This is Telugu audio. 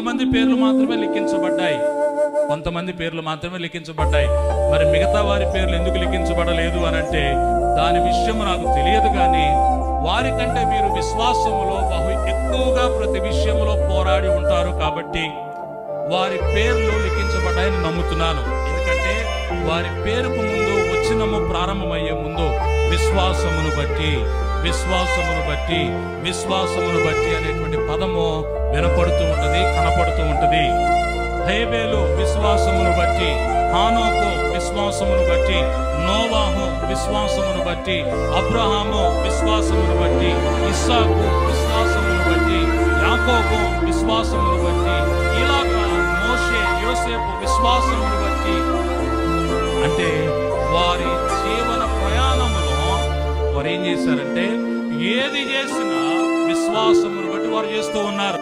కొంతమంది పేర్లు మాత్రమే లిఖించబడ్డాయి. మరి మిగతా వారి పేర్లు ఎందుకు లిఖించబడలేదు అనంటే దాని విషయం నాకు తెలియదు. కానీ వారికంటే మీరు విశ్వాసములో బహు ఎక్కువగా ప్రతి విషయంలో పోరాడి ఉంటారు కాబట్టి వారి పేర్లు లిఖించబడ్డాయని నమ్ముతున్నాను. ఎందుకంటే వారి పేరుకు ముందు వచనము ప్రారంభమయ్యే ముందు విశ్వాసమును బట్టి అనేటువంటి పదము వినపడుతూ ఉంటది, కనపడుతూ ఉంటది. హేబేలు విశ్వాసమును బట్టి, హానోకు విశ్వాసమును బట్టి, నోవాహు విశ్వాసమును బట్టి, అబ్రహాము విశ్వాసమును బట్టి, ఇస్సాకు విశ్వాసమును బట్టి, యాకోబు విశ్వాసమును బట్టి, ఇలాగా మోషే, యోసేపు విశ్వాసమును బట్టి. అంటే వారి జీవన ప్రయాణములో వారు ఏం చేశారంటే ఏది చేసినా విశ్వాసమును బట్టి వారు చేస్తూ ఉన్నారు.